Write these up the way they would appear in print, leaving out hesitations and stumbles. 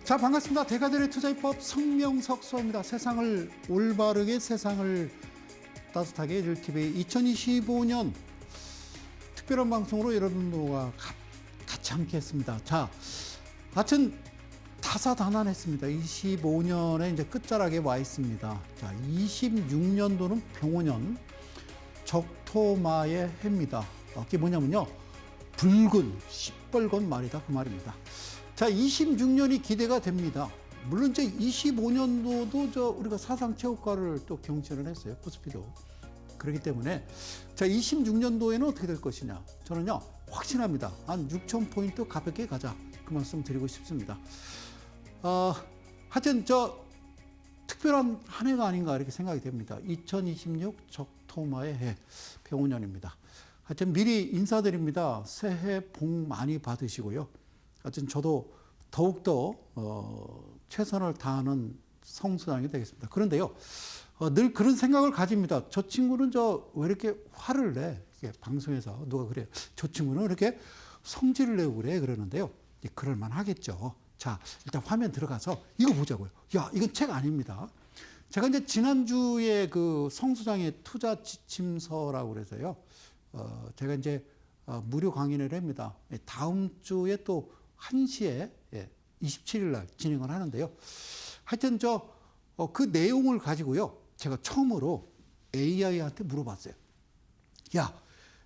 자, 반갑습니다. 대가들의 투자입법 성명석 수호입니다. 세상을 올바르게 세상을 따뜻하게 해줄 TV 2025년 특별한 방송으로 여러분들과 같이 함께 했습니다. 자, 하여튼 다사다난했습니다. 25년에 이제 끝자락에 와 있습니다. 자, 26년도는 병오년 적토마의 해입니다. 그게 뭐냐면요. 붉은 시뻘건 말이다. 그 말입니다. 자, 26년이 기대가 됩니다. 물론 이제 25년도도 우리가 사상 최고가를 또 경신을 했어요. 코스피도. 그렇기 때문에 자, 26년도에는 어떻게 될 것이냐. 저는요, 확신합니다. 한 6,000포인트 가볍게 가자. 그 말씀 드리고 싶습니다. 하여튼 특별한 한 해가 아닌가 이렇게 생각이 됩니다. 2026 적토마의 해, 병오년입니다. 하여튼 미리 인사드립니다. 새해 복 많이 받으시고요. 하여튼 저도 더욱더 최선을 다하는 성수당이 되겠습니다. 그런데요, 늘 그런 생각을 가집니다. 저 친구는 왜 이렇게 화를 내? 방송에서 누가 그래요. 저 친구는 왜 이렇게 성질을 내고 그래? 그러는데요. 그럴만 하겠죠. 자, 일단 화면 들어가서 이거 보자고요. 야, 이건 책 아닙니다. 제가 이제 지난주에 그 성수장의 투자 지침서라고 그래서요. 제가 이제 무료 강의를 합니다. 다음 주에 또 1시에 27일 날 진행을 하는데요. 하여튼 그 내용을 가지고요. 제가 처음으로 AI한테 물어봤어요. 야,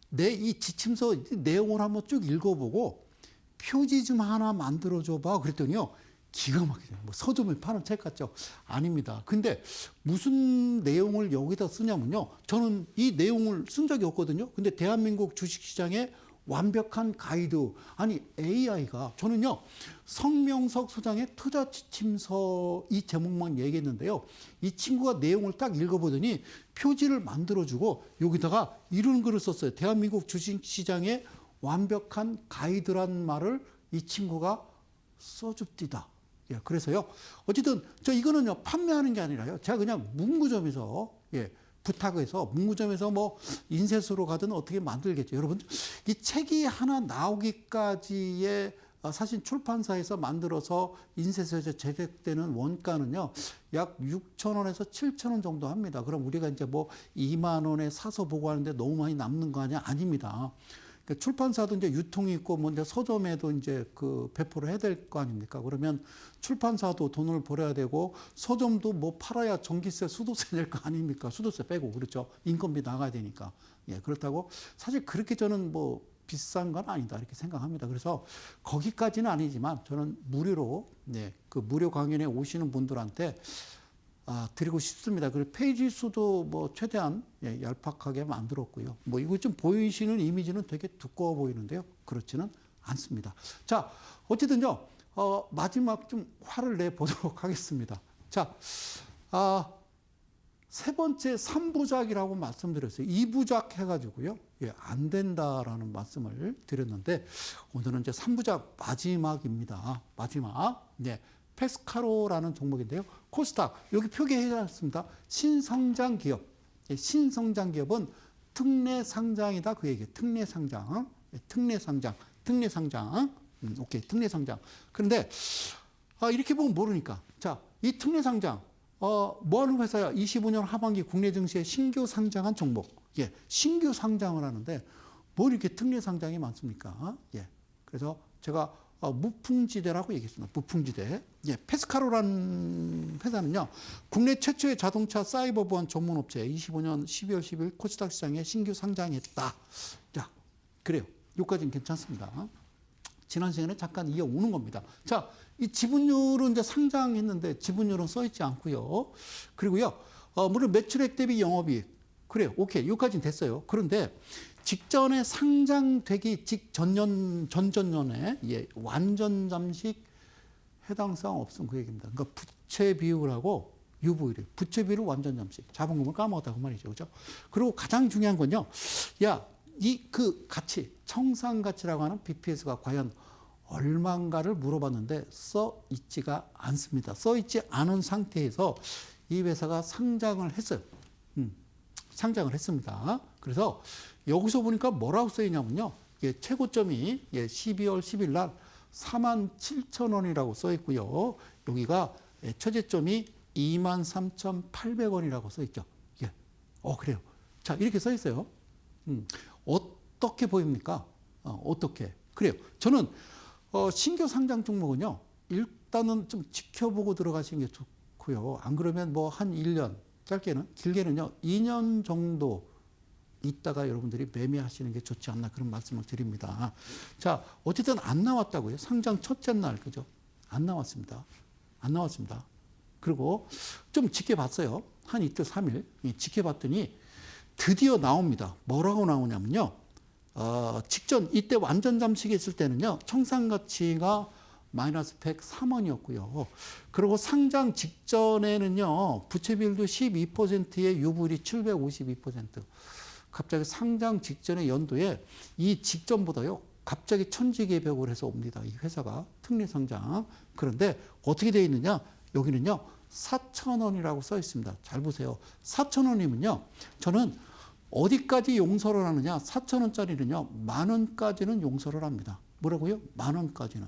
내 이 지침서 내용을 한번 쭉 읽어보고 표지 좀 하나 만들어줘봐. 그랬더니요. 기가 막히죠. 뭐 서점에 파는 책 같죠? 아닙니다. 근데 무슨 내용을 여기다 쓰냐면요. 저는 이 내용을 쓴 적이 없거든요. 근데 대한민국 주식시장에 완벽한 가이드. 아니, AI가, 저는요, 성명석 소장의 투자 지침서 이 제목만 얘기했는데요. 이 친구가 내용을 딱 읽어보더니 표지를 만들어주고 여기다가 이런 글을 썼어요. 대한민국 주식시장의 완벽한 가이드란 말을 이 친구가 써줍디다. 예, 그래서요. 어쨌든 이거는요, 판매하는 게 아니라요. 제가 그냥 문구점에서, 부탁해서 문구점에서 뭐 인쇄소로 가든 어떻게 만들겠죠. 여러분, 이 책이 하나 나오기까지의 사실 출판사에서 만들어서 인쇄소에서 제작되는 원가는요, 약 6,000원에서 7,000원 정도 합니다. 그럼 우리가 이제 뭐 2만 원에 사서 보고 하는데 너무 많이 남는 거 아니야? 아닙니다. 출판사도 이제 유통이 있고, 뭐, 서점에도 이제 배포를 해야 될 거 아닙니까? 그러면 출판사도 돈을 벌어야 되고, 서점도 뭐 팔아야 전기세, 수도세 낼 거 아닙니까? 수도세 빼고, 그렇죠? 인건비 나가야 되니까. 예, 그렇다고 사실 그렇게 저는 뭐 비싼 건 아니다. 이렇게 생각합니다. 그래서 거기까지는 아니지만 저는 무료로, 그 무료 강연에 오시는 분들한테 드리고 싶습니다. 그리고 페이지 수도 뭐 최대한 얄팍하게 만들었고요. 뭐 이거 좀 보이시는 이미지는 되게 두꺼워 보이는데요. 그렇지는 않습니다. 자, 어쨌든요, 마지막 좀 화를 내보도록 하겠습니다. 자, 세 번째 3부작이라고 말씀드렸어요. 2부작 해가지고요. 안 된다라는 말씀을 드렸는데, 오늘은 이제 3부작 마지막입니다. 마지막. 페스카로라는 종목인데요. 코스닥, 여기 표기해놨습니다. 신성장 기업. 신성장 기업은 특례 상장이다. 그 얘기예요. 특례 상장. 특례 상장. 특례 상장. 오케이. 특례 상장. 그런데, 이렇게 보면 모르니까. 자, 이 특례 상장. 뭐 하는 회사야? 25년 하반기 국내 증시에 신규 상장한 종목. 신규 상장을 하는데, 뭐 이렇게 특례 상장이 많습니까? 그래서 제가 무풍지대라고 얘기했습니다. 무풍지대. 페스카로라는 회사는요, 국내 최초의 자동차 사이버 보안 전문 업체 25년 12월 10일 코스닥 시장에 신규 상장했다. 자, 그래요. 여기까지는 괜찮습니다. 지난 시간에 잠깐 이어오는 겁니다. 자, 이 지분율은 이제 상장했는데 지분율은 써있지 않고요. 그리고요, 물론 매출액 대비 영업이익. 그래요. 오케이. 여기까지는 됐어요. 그런데 직전에 상장되기 전전년에 완전 잠식 해당 사항 없음 그 얘기입니다. 그러니까 부채 비율하고 유보율이 부채 비율을 완전 잠식, 자본금을 까먹었다 그 말이죠, 그렇죠? 그리고 가장 중요한 건요, 가치 청산 가치라고 하는 BPS가 과연 얼마인가를 물어봤는데 써 있지가 않습니다. 써 있지 않은 상태에서 이 회사가 상장을 했어요. 상장을 했습니다. 그래서 여기서 보니까 뭐라고 써 있냐면요. 최고점이 12월 10일 날 47,000원이라고 써 있고요. 여기가 최저점이 23,800원이라고 써 있죠. 예. 그래요. 자, 이렇게 써 있어요. 어떻게 보입니까? 어떻게? 그래요. 저는 신규 상장 종목은요. 일단은 좀 지켜보고 들어가시는 게 좋고요. 안 그러면 뭐 한 1년, 짧게는 길게는요. 2년 정도 있다가 여러분들이 매매하시는 게 좋지 않나 그런 말씀을 드립니다. 자, 어쨌든 안 나왔다고요. 상장 첫째 날, 그죠? 안 나왔습니다. 안 나왔습니다. 그리고 좀 지켜봤어요. 한 이틀, 3일 지켜봤더니 드디어 나옵니다. 뭐라고 나오냐면요. 직전 이때 완전 잠식했을 때는요. 청산가치가 마이너스 103원이었고요. 그리고 상장 직전에는요. 부채 비율도 12%에 유불이 752%. 갑자기 상장 직전의 연도에 이 직전보다요. 갑자기 천지개벽을 해서 옵니다. 이 회사가 특례상장. 그런데 어떻게 되어 있느냐? 여기는요. 4,000원이라고 써 있습니다. 잘 보세요. 4,000원이면요. 저는 어디까지 용서를 하느냐? 4,000원짜리는요. 10,000원까지는 용서를 합니다. 뭐라고요? 10,000원까지는.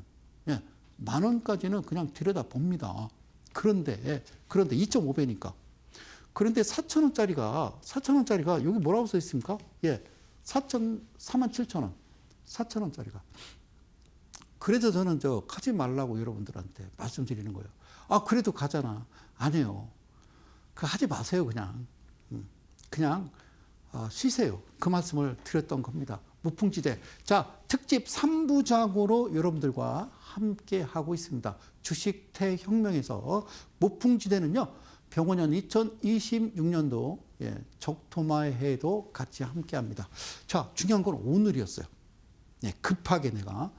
예, 10,000원까지는 그냥 들여다 봅니다. 그런데 2.5배니까. 그런데 4,000원짜리가 여기 뭐라고 써 있습니까? 예, 47,000원. 4,000원짜리가. 그래서 저는 가지 말라고 여러분들한테 말씀드리는 거예요. 그래도 가잖아. 안 해요. 하지 마세요, 그냥. 그냥 쉬세요. 그 말씀을 드렸던 겁니다. 무풍지대. 자, 특집 3부작으로 여러분들과 함께 하고 있습니다. 주식 대혁명에서 무풍지대는요. 병원년 2026년도 적토마의 해도 같이 함께 합니다. 자, 중요한 건 오늘이었어요. 급하게 내가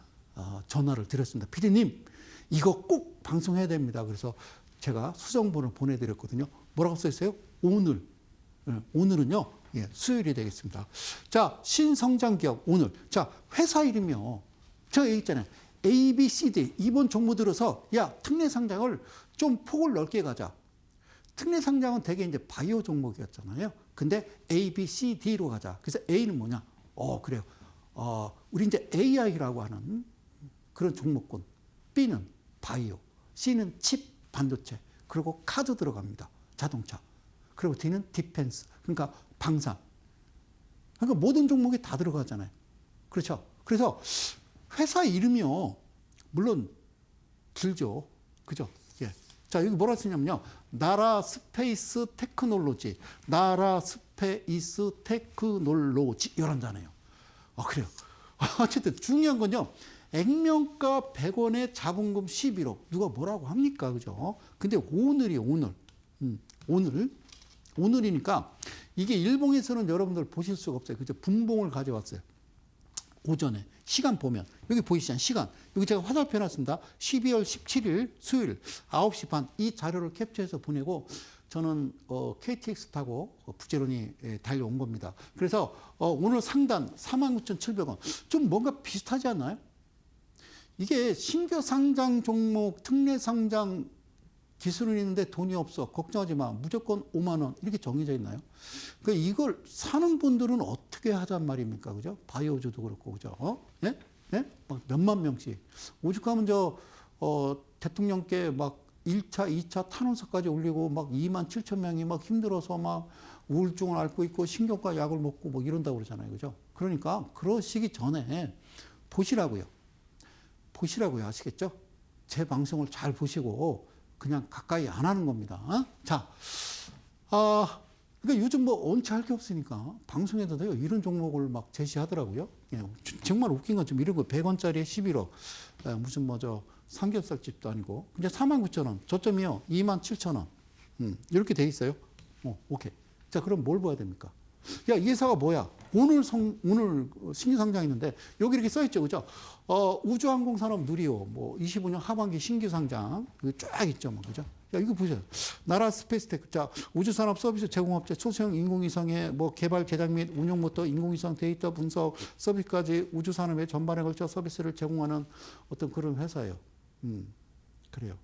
전화를 드렸습니다. 피디님, 이거 꼭 방송해야 됩니다. 그래서 제가 수정본을 보내드렸거든요. 뭐라고 써 있어요? 오늘. 오늘은요. 수요일이 되겠습니다. 자, 신성장기업 오늘. 자, 회사 이름이요. 제가 얘기했잖아요. A, B, C, D. 이번 정부 들어서 특례상장을 좀 폭을 넓게 가자. 특례상장은 대개 이제 바이오 종목이었잖아요. 근데 A, B, C, D로 가자. 그래서 A는 뭐냐? 그래요. 우리 이제 AI라고 하는 그런 종목군. B는 바이오. C는 칩, 반도체. 그리고 카드 들어갑니다. 자동차. 그리고 D는 디펜스. 그러니까 방산. 그러니까 모든 종목이 다 들어가잖아요. 그렇죠? 그래서 회사 이름이요. 물론 길죠. 그죠? 예. 자, 여기 뭐라 쓰냐면요. 나라 스페이스 테크놀로지. 나라 스페이스 테크놀로지. 이런 단어예요. 그래요. 어쨌든 중요한 건요. 액면가 100원에 자본금 11억. 누가 뭐라고 합니까? 그죠? 근데 오늘이에요, 오늘. 오늘이니까 이게 일봉에서는 여러분들 보실 수가 없어요. 그죠? 분봉을 가져왔어요. 오전에. 시간 보면. 여기 보이시잖아요. 시간. 여기 제가 화살표 해놨습니다. 12월 17일 수요일 9시 반. 이 자료를 캡처해서 보내고 저는 KTX 타고 부지런히 달려온 겁니다. 그래서 오늘 상단 49,700원. 좀 뭔가 비슷하지 않나요? 이게 신규 상장 종목 특례 상장 기술은 있는데 돈이 없어. 걱정하지 마. 무조건 5만 원. 이렇게 정해져 있나요? 그러니까 이걸 사는 분들은 어떻게 하잔 말입니까? 그죠? 바이오주도 그렇고, 그죠? 예? 예? 막 몇만 명씩. 오죽하면 대통령께 막 1차, 2차 탄원서까지 올리고 막 2만 7천 명이 막 힘들어서 막 우울증을 앓고 있고 신경과 약을 먹고 뭐 이런다고 그러잖아요. 그죠? 그러니까 그러시기 전에 보시라고요. 아시겠죠? 제 방송을 잘 보시고 그냥 가까이 안 하는 겁니다. 자, 그러니까 요즘 뭐 원체 게 없으니까 방송에서도요 이런 종목을 막 제시하더라고요. 정말 웃긴 건 좀 이런 거 100원짜리에 11억 무슨 삼겹살집도 아니고 그냥 49,000원 저점이요 27,000원 이렇게 돼 있어요. 오케이. 자, 그럼 뭘 봐야 됩니까? 이 회사가 뭐야? 오늘 신규 상장했는데 여기 이렇게 써 있죠, 그죠? 우주항공산업 누리호 뭐 25년 하반기 신규 상장 여기 쫙 있죠, 뭐 그죠? 이거 보세요. 나라 스페이스테크. 자, 우주산업 서비스 제공업체 소수형 인공위성의 뭐 개발, 제작 및 운용부터 인공위성 데이터 분석 서비스까지 우주산업의 전반에 걸쳐 서비스를 제공하는 어떤 그런 회사예요. 그래요.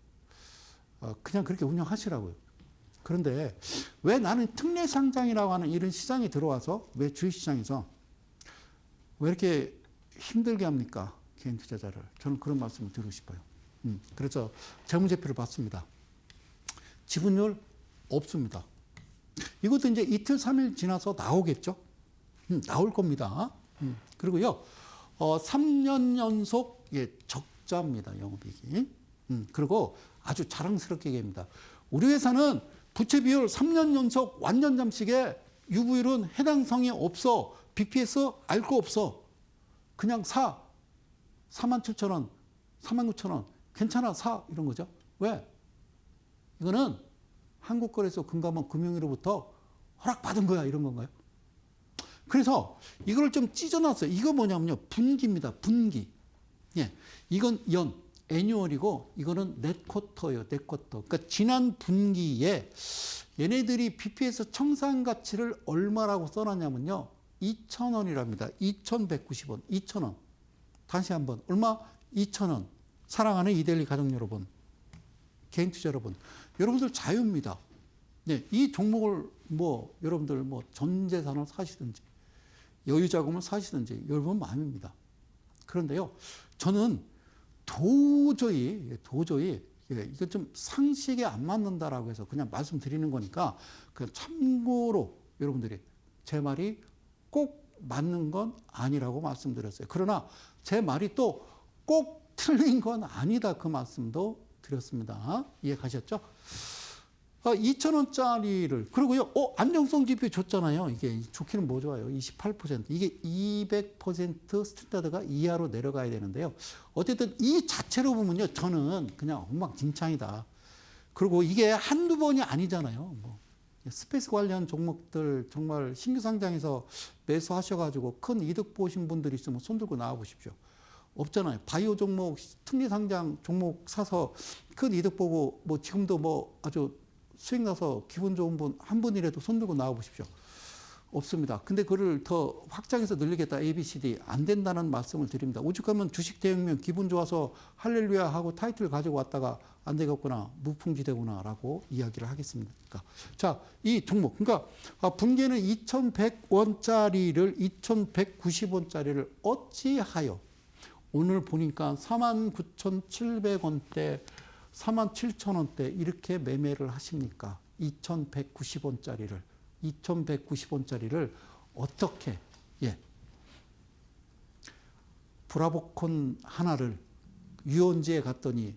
그냥 그렇게 운영하시라고요. 그런데 왜 나는 특례상장이라고 하는 이런 시장이 들어와서 왜 주식시장에서 왜 이렇게 힘들게 합니까? 개인 투자자를. 저는 그런 말씀을 드리고 싶어요. 그래서 재무제표를 봤습니다. 지분율 없습니다. 이것도 이제 이틀, 3일 지나서 나오겠죠? 나올 겁니다. 그리고요, 3년 연속 적자입니다. 영업이익이. 그리고 아주 자랑스럽게 얘기합니다. 우리 회사는 부채 비율 3년 연속 완전 잠식에 유보율은 해당성이 없어. BPS 알 거 없어. 그냥 사. 47,000원, 49,000원. 괜찮아, 사. 이런 거죠. 왜? 이거는 한국거래소 금감원 금융위로부터 허락받은 거야. 이런 건가요? 그래서 이걸 좀 찢어놨어요. 이거 뭐냐면요. 분기입니다. 분기. 예. 이건 연, 애뉴얼이고 이거는 넷쿼터예요. 넷쿼터. 그러니까 지난 분기에 얘네들이 BPS 청산 가치를 얼마라고 써놨냐면요. 2,000원이랍니다. 2,190원. 2,000원. 다시 한번. 얼마? 2,000원. 사랑하는 이데일리 가족 여러분. 개인 투자 여러분. 여러분들 자유입니다. 네, 이 종목을 여러분들 전 재산을 사시든지 여유 자금을 사시든지 여러분 마음입니다. 그런데요. 저는 도저히 이거 좀 상식에 안 맞는다라고 해서 그냥 말씀드리는 거니까 그냥 참고로 여러분들이 제 말이 꼭 맞는 건 아니라고 말씀드렸어요. 그러나 제 말이 또 꼭 틀린 건 아니다 그 말씀도 드렸습니다. 이해 가셨죠? 2,000원짜리를 그리고요. 안정성 지표 줬잖아요. 이게 좋기는 뭐 좋아요. 28%. 이게 200% 스탠다드가 이하로 내려가야 되는데요. 어쨌든 이 자체로 보면요. 저는 그냥 엉망진창이다. 그리고 이게 한두 번이 아니잖아요. 스페이스 관련 종목들 정말 신규 상장에서 매수하셔가지고 큰 이득 보신 분들이 있으면 손 들고 나와 보십시오. 없잖아요. 바이오 종목, 특리 상장 종목 사서 큰 이득 보고 지금도 아주 수익 나서 기분 좋은 분 한 분이라도 손 들고 나와 보십시오. 없습니다. 근데 그걸 더 확장해서 늘리겠다. ABCD 안 된다는 말씀을 드립니다. 오죽하면 주식 대응면 기분 좋아서 할렐루야 하고 타이틀 가지고 왔다가 안 되겠구나. 무풍지대구나라고 이야기를 하겠습니다. 자, 이 종목. 그러니까 분기에는 2,100원짜리를 2,190원짜리를 어찌하여 오늘 보니까 49,700원대 47,000원대 이렇게 매매를 하십니까? 2,190원짜리를 어떻게 브라보콘 하나를 유원지에 갔더니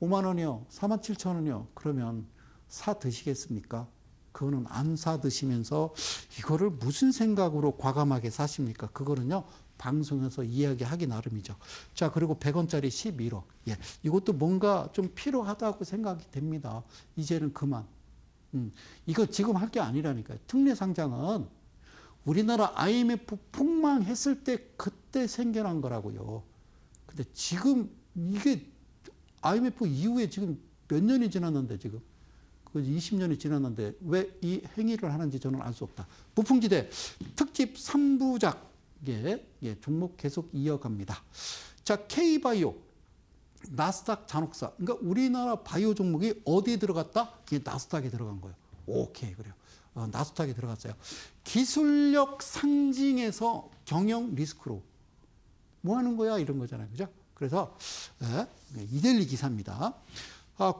5만 원이요, 47,000원이요. 그러면 사 드시겠습니까? 그거는 안 사 드시면서 이거를 무슨 생각으로 과감하게 사십니까? 그거는요. 방송에서 이야기하기 나름이죠. 자, 그리고 100원짜리 11억. 이것도 뭔가 좀 필요하다고 생각이 됩니다. 이제는 그만. 이거 지금 할 게 아니라니까요. 특례 상장은 우리나라 IMF 폭망했을 때 그때 생겨난 거라고요. 근데 지금 이게 IMF 이후에 지금 몇 년이 지났는데 지금 20년이 지났는데 왜 이 행위를 하는지 저는 알 수 없다. 무풍지대 특집 3부작 종목 계속 이어갑니다. 자, K바이오, 나스닥 잔혹사. 그러니까 우리나라 바이오 종목이 어디에 들어갔다? 이게 나스닥에 들어간 거예요. 오케이, 그래요. 나스닥에 들어갔어요. 기술력 상징에서 경영 리스크로. 뭐 하는 거야? 이런 거잖아요. 그죠? 그래서, 이데일리 기사입니다.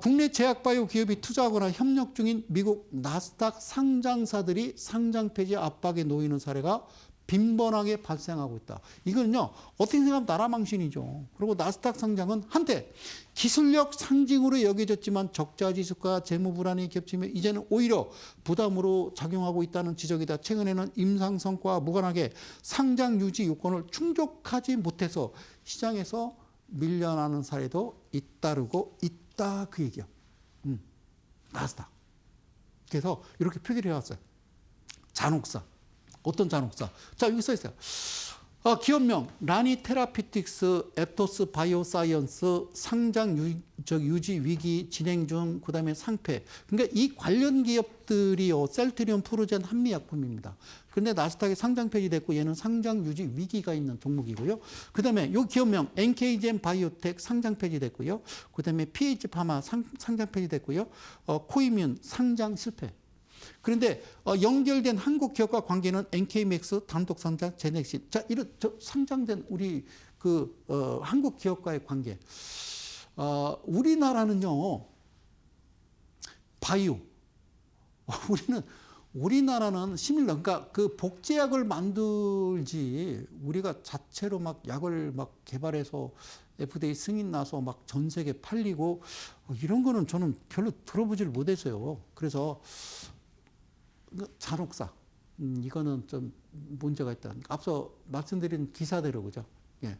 국내 제약바이오 기업이 투자하거나 협력 중인 미국 나스닥 상장사들이 상장 폐지 압박에 놓이는 사례가 빈번하게 발생하고 있다. 이거는요, 어떻게 생각하면 나라망신이죠. 그리고 나스닥 상장은 한때 기술력 상징으로 여겨졌지만 적자 지수과 재무 불안이 겹치며 이제는 오히려 부담으로 작용하고 있다는 지적이다. 최근에는 임상 성과와 무관하게 상장 유지 요건을 충족하지 못해서 시장에서 밀려나는 사례도 잇따르고 있다. 그 얘기야. 나스닥. 그래서 이렇게 표기를 해왔어요. 잔혹사. 어떤 잔혹사? 자, 여기 써 있어요. 기업명 라니 테라피틱스, 앱토스 바이오사이언스 상장 유지 위기 진행 중, 그다음에 상폐. 그러니까 이 관련 기업들이요, 셀트리온, 프루젠, 한미약품입니다. 그런데 나스닥에 상장 폐지됐고 얘는 상장 유지 위기가 있는 종목이고요. 그다음에 이 기업명 NK젠 바이오텍 상장 폐지됐고요. 그다음에 PH파마 상장 폐지됐고요. 코이뮨 상장 실패. 그런데 연결된 한국 기업과 관계는 NK맥스, 단독 상장, 제넥신. 자, 이런 상장된 우리 한국 기업과의 관계. 우리나라는요, 바이오. 우리나라는 시밀러, 그러니까 그 복제약을 만들지, 우리가 자체로 막 약을 막 개발해서 FDA 승인 나서 막 전 세계 팔리고, 이런 거는 저는 별로 들어보질 못했어요. 그래서, 잔혹사. 이거는 좀 문제가 있다. 앞서 말씀드린 기사대로, 그죠? 예.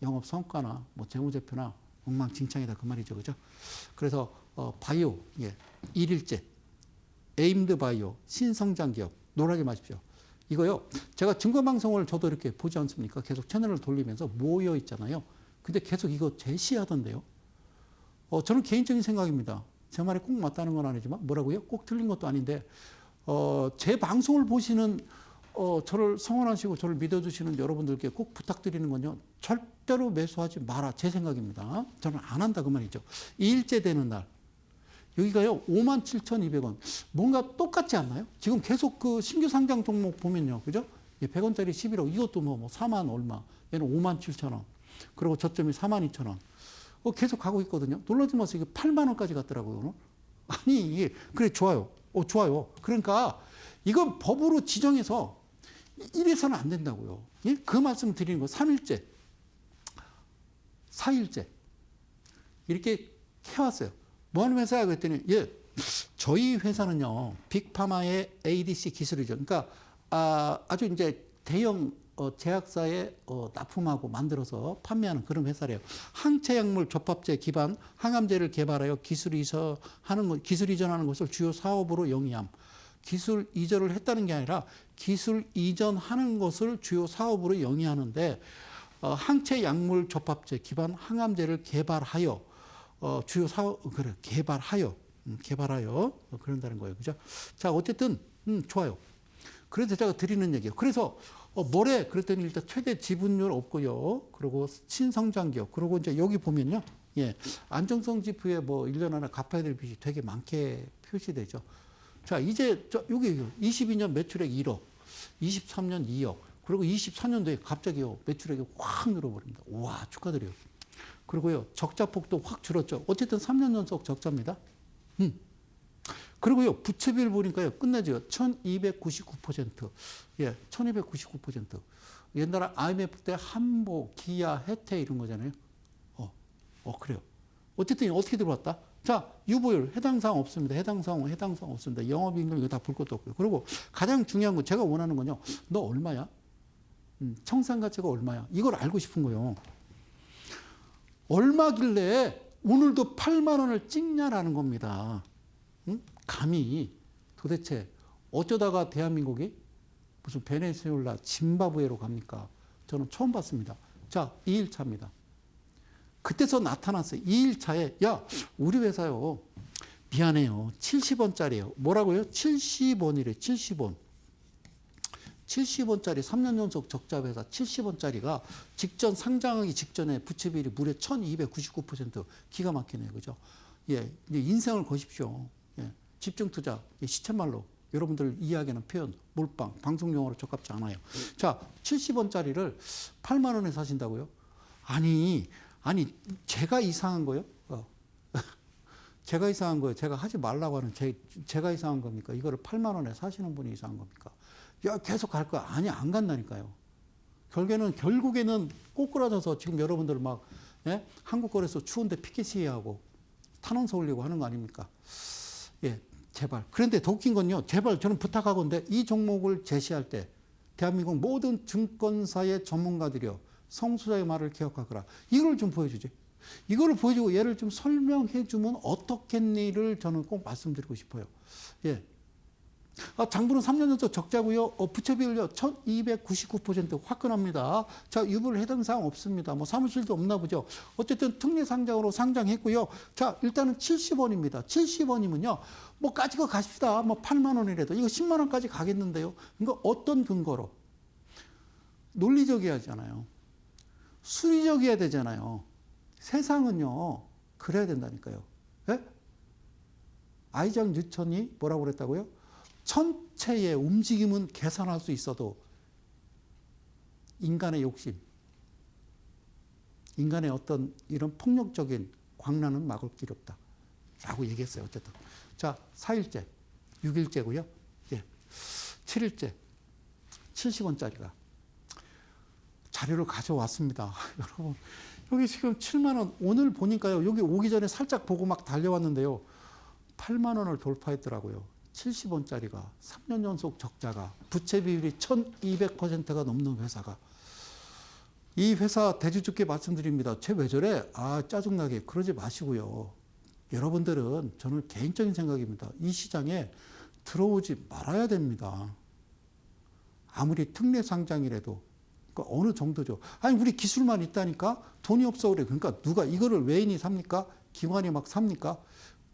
영업 성과나 뭐 재무제표나 엉망진창이다. 그 말이죠. 그죠? 그래서, 바이오, 예. 일일제. 에임드 바이오, 신성장 기업, 놀라지 마십시오. 이거요, 제가 증거방송을 저도 이렇게 보지 않습니까? 계속 채널을 돌리면서 모여 있잖아요. 근데 계속 이거 제시하던데요. 저는 개인적인 생각입니다. 제 말이 꼭 맞다는 건 아니지만, 뭐라고요? 꼭 틀린 것도 아닌데, 제 방송을 보시는, 저를 성원하시고 저를 믿어주시는 여러분들께 꼭 부탁드리는 건요, 절대로 매수하지 마라. 제 생각입니다. 저는 안 한다. 그 말이죠. 이일째 되는 날. 여기가요, 57,200원. 뭔가 똑같지 않나요? 지금 계속 그 신규 상장 종목 보면요. 그죠? 100원짜리 11억. 이것도 뭐 4만 얼마. 얘는 57,000원. 그리고 저점이 42,000원. 계속 가고 있거든요. 놀라지 마세요. 이게 8만원까지 갔더라고요. 아니, 이게, 그래, 좋아요. 좋아요. 그러니까 이건 법으로 지정해서 이래서는 안 된다고요. 예? 그 말씀 드리는 거. 3일째, 4일째. 이렇게 해왔어요. 뭐 하는 회사야? 그랬더니, 예, 저희 회사는요, 빅파마의 ADC 기술이죠. 그러니까, 아주 이제 대형 제약사에 납품하고 만들어서 판매하는 그런 회사래요. 항체약물 접합제 기반 항암제를 개발하여 기술 이전하는 것을 주요 사업으로 영위함. 기술 이전을 했다는 게 아니라 기술 이전하는 것을 주요 사업으로 영위하는데, 항체약물 접합제 기반 항암제를 개발하여 주요 사업, 그래, 개발하여 그런다는 거예요. 그죠? 자, 어쨌든, 좋아요. 그래서 제가 드리는 얘기예요. 그래서, 뭐래? 그랬더니 일단 최대 지분율 없고요. 그리고 신성장 기업. 그리고 이제 여기 보면요. 예. 안정성 지표에 뭐 1년 안에 갚아야 될 빚이 되게 많게 표시되죠. 자, 이제, 여기 22년 매출액 1억, 23년 2억, 그리고 24년도에 갑자기요. 매출액이 확 늘어버립니다. 와, 축하드려요. 그리고요, 적자폭도 확 줄었죠. 어쨌든 3년 연속 적자입니다. 그리고요, 부채비율 보니까요, 끝내죠. 1299%. 예, 1299%. 옛날에 IMF 때 한보, 기아, 혜태 이런 거잖아요. 그래요. 어쨌든 어떻게 들어왔다? 자, 유보율, 해당 사항 없습니다. 해당 사항 없습니다. 영업임금 이거 다 볼 것도 없고요. 그리고 가장 중요한 거, 제가 원하는 건요, 너 얼마야? 청산가치가 얼마야? 이걸 알고 싶은 거예요. 얼마길래 오늘도 8만 원을 찍냐라는 겁니다. 응? 감히 도대체 어쩌다가 대한민국이 무슨 베네수엘라, 짐바브웨로 갑니까? 저는 처음 봤습니다. 자, 2일차입니다. 그때서 나타났어요. 2일차에 야, 우리 회사요. 미안해요. 70원짜리예요. 뭐라고요? 70원이래. 70원. 70원짜리 3년 연속 적자 회사 70원짜리가 직전 상장하기 직전에 부채비율이 무려 1299%. 기가 막히네요. 그죠? 예. 이제 인생을 거십시오. 예. 집중 투자. 시쳇말로 여러분들 이해하기는 표현, 몰빵, 방송 용어로 적합지 않아요. 자, 70원짜리를 8만 원에 사신다고요? 아니, 제가 이상한 거요? 제가 이상한 거예요. 제가 하지 말라고 하는 제가 이상한 겁니까? 이거를 8만 원에 사시는 분이 이상한 겁니까? 야, 계속 갈 거야. 아니, 안 간다니까요. 결국에는 꼬꾸라져서 지금 여러분들 막, 예? 한국거래소 추운데 피켓 시위하고 탄원서 올리고 하는 거 아닙니까? 예, 제발. 그런데 더 웃긴 건요, 제발 저는 부탁하건데 이 종목을 제시할 때 대한민국 모든 증권사의 전문가들이요, 성수자의 말을 기억하거라. 이걸 좀 보여주지. 이거를 보여주고 얘를 좀 설명해 주면 어떻겠니를 저는 꼭 말씀드리고 싶어요. 예. 장부는 3년 연속 적자고요. 부채비율요 1299% 화끈합니다. 자, 유불 해당 사항 없습니다. 뭐 사무실도 없나 보죠. 어쨌든 특례 상장으로 상장했고요. 자, 일단은 70원입니다. 70원이면요. 뭐 가지고 가십시다. 뭐 8만 원이라도 이거 10만 원까지 가겠는데요. 이거 어떤 근거로? 논리적이야잖아요. 수리적이어야 되잖아요. 세상은요. 그래야 된다니까요. 예? 아이작 뉴턴이 뭐라고 그랬다고요? 천체의 움직임은 계산할 수 있어도 인간의 욕심, 인간의 어떤 이런 폭력적인 광란은 막을 길이 없다. 라고 얘기했어요. 어쨌든. 자, 4일째, 6일째고요. 예. 7일째, 70원짜리가 자료를 가져왔습니다. 여러분, 여기 지금 7만 원, 오늘 보니까요. 여기 오기 전에 살짝 보고 막 달려왔는데요. 8만 원을 돌파했더라고요. 70원짜리가 3년 연속 적자가 부채 비율이 1200%가 넘는 회사가. 이 회사 대주주께 말씀드립니다. 쟤 왜 저래? 아, 짜증나게. 그러지 마시고요. 여러분들은, 저는 개인적인 생각입니다. 이 시장에 들어오지 말아야 됩니다. 아무리 특례 상장이라도. 그러니까 어느 정도죠. 아니, 우리 기술만 있다니까? 돈이 없어 그래. 그러니까 누가 이거를 외인이 삽니까? 기관이 막 삽니까?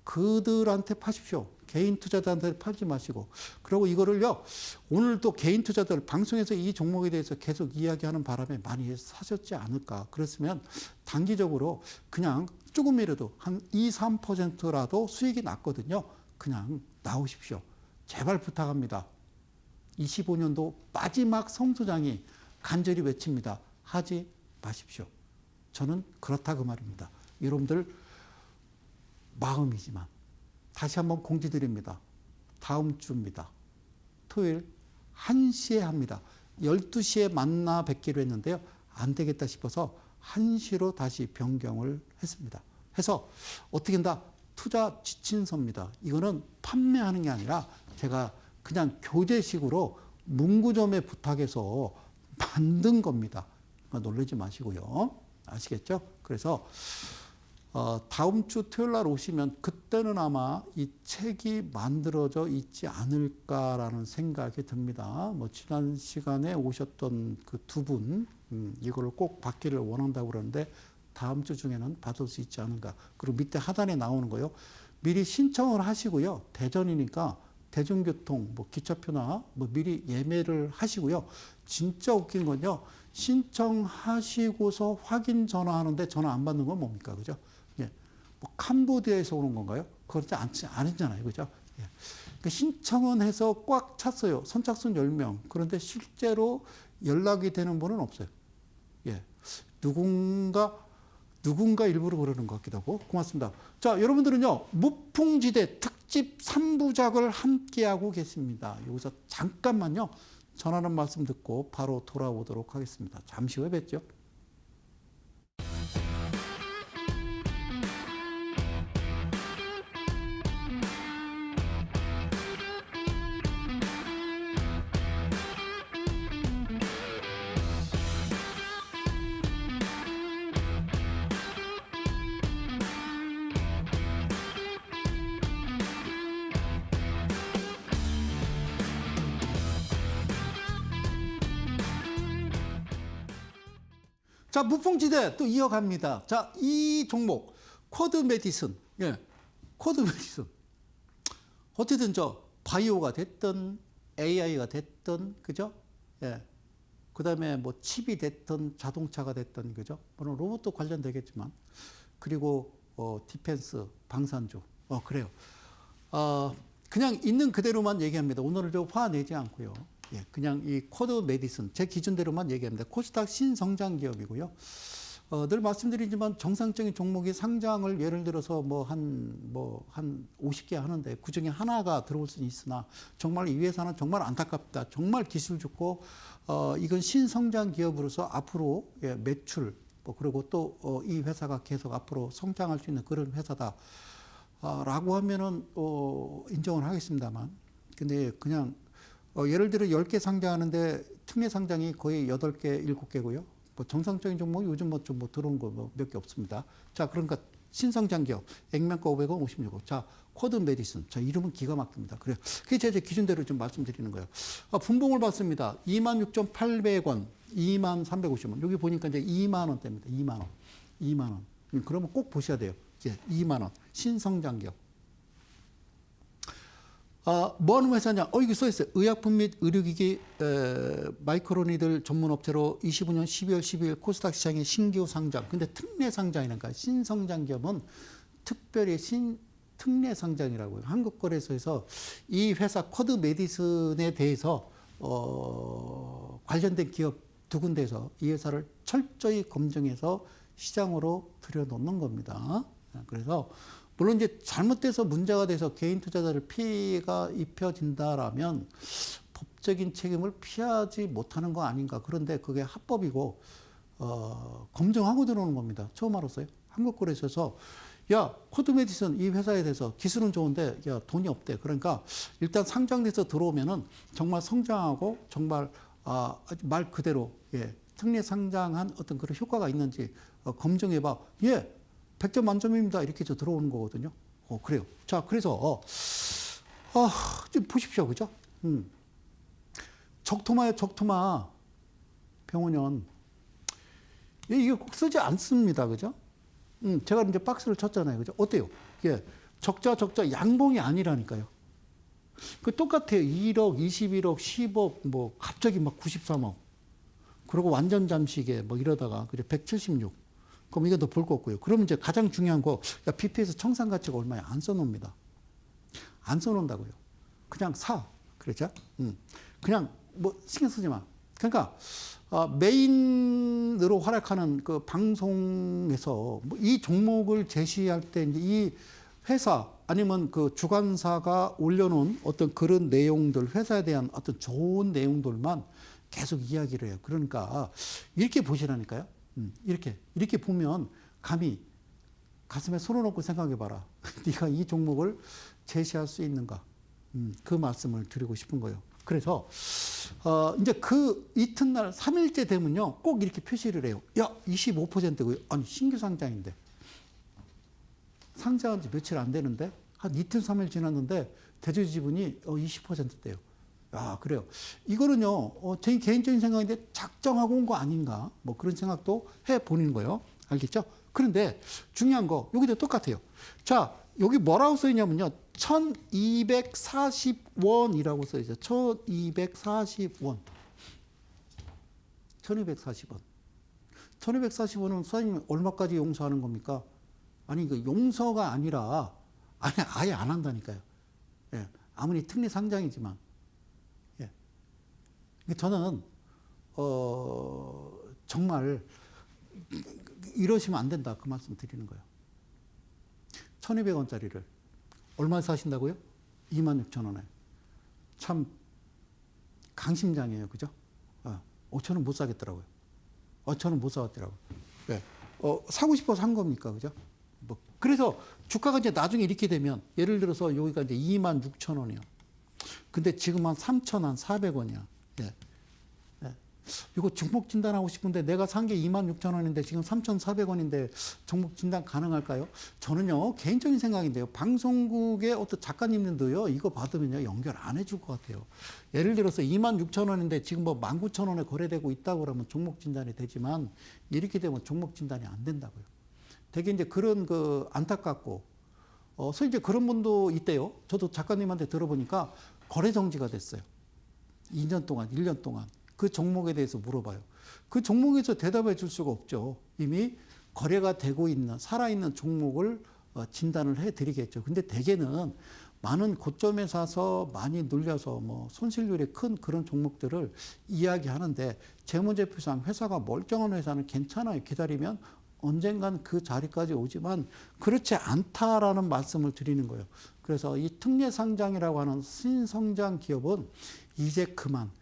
그들한테 파십시오. 개인 투자자한테 팔지 마시고. 그리고 이거를요, 오늘도 개인 투자들 방송에서 이 종목에 대해서 계속 이야기하는 바람에 많이 사셨지 않을까. 그랬으면 단기적으로 그냥 조금이라도 한 2, 3%라도 수익이 났거든요. 그냥 나오십시오. 제발 부탁합니다. 25년도 마지막 성수장이 간절히 외칩니다. 하지 마십시오. 저는 그렇다 그 말입니다. 여러분들 마음이지만 다시 한번 공지드립니다. 다음 주입니다. 토요일 1시에 합니다. 12시에 만나 뵙기로 했는데요. 안 되겠다 싶어서 1시로 다시 변경을 했습니다. 해서 어떻게 한다? 투자 지침서입니다. 이거는 판매하는 게 아니라 제가 그냥 교재식으로 문구점에 부탁해서 만든 겁니다. 놀라지 마시고요. 아시겠죠? 그래서 다음 주 토요일 날 오시면 그때는 아마 이 책이 만들어져 있지 않을까라는 생각이 듭니다. 뭐 지난 시간에 오셨던 그 두 분, 이걸 꼭 받기를 원한다고 그러는데 다음 주 중에는 받을 수 있지 않은가. 그리고 밑에 하단에 나오는 거요. 미리 신청을 하시고요. 대전이니까 대중교통, 뭐 기차표나 뭐 미리 예매를 하시고요. 진짜 웃긴 건요. 신청하시고서 확인 전화하는데 전화 안 받는 건 뭡니까? 그죠? 예. 뭐 캄보디아에서 오는 건가요? 그렇지 않잖아요. 그죠? 예. 그러니까 신청은 해서 꽉 찼어요. 선착순 10명. 그런데 실제로 연락이 되는 분은 없어요. 예. 누군가 일부러 그러는 것 같기도 하고. 고맙습니다. 자, 여러분들은요, 무풍지대 특집 3부작을 함께하고 계십니다. 여기서 잠깐만요, 전하는 말씀 듣고 바로 돌아오도록 하겠습니다. 잠시 후에 뵙죠. 자, 무풍지대 또 이어갑니다. 자, 이 종목 쿼드 메디슨. 예. 쿼드 메디슨. 어쨌든 바이오가 됐든 AI가 됐든 그죠? 예. 그다음에 뭐 칩이 됐든 자동차가 됐든 그죠? 물론 로봇도 관련되겠지만 그리고 디펜스 방산주. 그래요. 그냥 있는 그대로만 얘기합니다. 오늘은 화내지 않고요. 예, 그냥 이 쿼드 메디슨 제 기준대로만 얘기합니다. 코스닥 신성장 기업이고요. 늘 말씀드리지만 정상적인 종목이 상장을 예를 들어서 한 50개 하는데 그 중에 하나가 들어올 수는 있으나 정말 이 회사는 정말 안타깝다. 정말 기술 좋고 이건 신성장 기업으로서 앞으로 예, 매출 그리고 또 이 회사가 계속 앞으로 성장할 수 있는 그런 회사다. 라고 하면은 인정을 하겠습니다만 근데 그냥 예를 들어 10개 상장하는데 특례 상장이 거의 8개, 7개고요. 뭐 정상적인 종목이 요즘 좀 들어온 거 몇 개 없습니다. 자, 그러니까 신성장 기업, 액면가 500원, 56원. 자, 쿼드 메디슨. 자, 이름은 기가 막힙니다. 그래요. 그게 제 기준대로 좀 말씀드리는 거예요. 분봉을 봤습니다. 26,800원, 23,350원. 여기 보니까 이제 2만 원대입니다. 2만 원. 2만 원. 그러면 꼭 보셔야 돼요. 이제 2만 원. 신성장 기업. 뭐 하는 회사냐? 이게 써있어요. 의약품 및 의료기기 마이크로니들 전문업체로 25년 12월 12일 코스닥 시장에 신규 상장. 근데 특례 상장이니까 신성장 기업은 특별히 특례 상장이라고요. 한국거래소에서 이 회사 쿼드 메디슨에 대해서 관련된 기업 두 군데에서 이 회사를 철저히 검증해서 시장으로 들여놓는 겁니다. 그래서 물론 이제 잘못돼서 문제가 돼서 개인 투자자를 피해가 입혀진다라면 법적인 책임을 피하지 못하는 거 아닌가. 그런데 그게 합법이고 검증하고 들어오는 겁니다. 처음 알았어요. 한국거래소에서 야, 코드메디슨 이 회사에 대해서 기술은 좋은데 야, 돈이 없대. 그러니까 일단 상장돼서 들어오면은 정말 성장하고 정말 말 그대로 특례 상장한 어떤 그런 효과가 있는지 검증해봐. 예, 100점 만점입니다. 이렇게 해서 들어오는 거거든요. 그래요. 자, 그래서 좀 보십시오, 그죠? 적토마요, 적토마 병원연. 이게 꼭 쓰지 않습니다, 그죠? 제가 이제 박스를 쳤잖아요, 그죠? 어때요? 예, 적자 양봉이 아니라니까요. 그 똑같아요. 1억, 21억, 10억, 뭐 갑자기 막 93억. 그리고 완전 잠식에 뭐 이러다가 그죠? 176. 그럼 이게 더 볼 거 없고요. 그러면 이제 가장 중요한 거, 야, BP에서 청산 가치가 얼마야? 안 써놓습니다. 안 써놓는다고요. 그냥 사. 그렇죠? 그냥 뭐 신경 쓰지 마. 그러니까 메인으로 활약하는 그 방송에서 뭐 이 종목을 제시할 때 이제 이 회사 아니면 그 주관사가 올려놓은 어떤 그런 내용들, 회사에 대한 어떤 좋은 내용들만 계속 이야기를 해요. 그러니까 이렇게 보시라니까요. 이렇게 보면 감히 가슴에 손을 얹고 생각해봐라. 네가 이 종목을 제시할 수 있는가? 그 말씀을 드리고 싶은 거예요. 그래서 이제 그 이튿날 3일째 되면요, 꼭 이렇게 표시를 해요. 야, 25%고요. 아니 신규 상장인데 상장한 지 며칠 안 되는데 한 이틀 3일 지났는데 대주 지분이 20%대요. 아, 그래요. 이거는요, 제 개인적인 생각인데 작정하고 온 거 아닌가? 뭐 그런 생각도 해 보는 거예요. 알겠죠? 그런데 중요한 거, 여기도 똑같아요. 자, 여기 뭐라고 써있냐면요. 1240원이라고 써있어요. 1240원. 1240원. 1240원은 사장님 얼마까지 용서하는 겁니까? 아니, 그 용서가 아니라, 아예 안 한다니까요. 예. 아무리 특례 상장이지만. 예. 저는, 정말, 이러시면 안 된다. 그 말씀 드리는 거예요. 1200원짜리를 얼마에 사신다고요? 26,000원에. 참 강심장이에요. 그죠? 5,000원 못 사겠더라고요. 5,000원 못 사겠더라고요. 네. 사고 싶어서 산 겁니까? 그죠? 뭐 그래서 주가가 이제 나중에 이렇게 되면 예를 들어서 여기가 이제 26,000원이야. 근데 지금 한 3,400원이야. 예. 이거 종목 진단하고 싶은데 내가 산 게 26,000원인데 지금 3,400원인데 종목 진단 가능할까요? 저는요, 개인적인 생각인데요. 방송국의 어떤 작가님들도요, 이거 받으면요, 연결 안 해줄 것 같아요. 예를 들어서 26,000원인데 지금 뭐 19,000원에 거래되고 있다고 그러면 종목 진단이 되지만 이렇게 되면 종목 진단이 안 된다고요. 되게 이제 그런 그 안타깝고, 그래서 이제 그런 분도 있대요. 저도 작가님한테 들어보니까 거래 정지가 됐어요. 2년 동안, 1년 동안. 그 종목에 대해서 물어봐요. 그 종목에서 대답해 줄 수가 없죠. 이미 거래가 되고 있는, 살아있는 종목을 진단을 해 드리겠죠. 근데 대개는 많은 고점에 사서 많이 눌려서 뭐 손실률이 큰 그런 종목들을 이야기하는데 재무제표상 회사가 멀쩡한 회사는 괜찮아요. 기다리면 언젠간 그 자리까지 오지만 그렇지 않다라는 말씀을 드리는 거예요. 그래서 이 특례 상장이라고 하는 신성장 기업은 이제 그만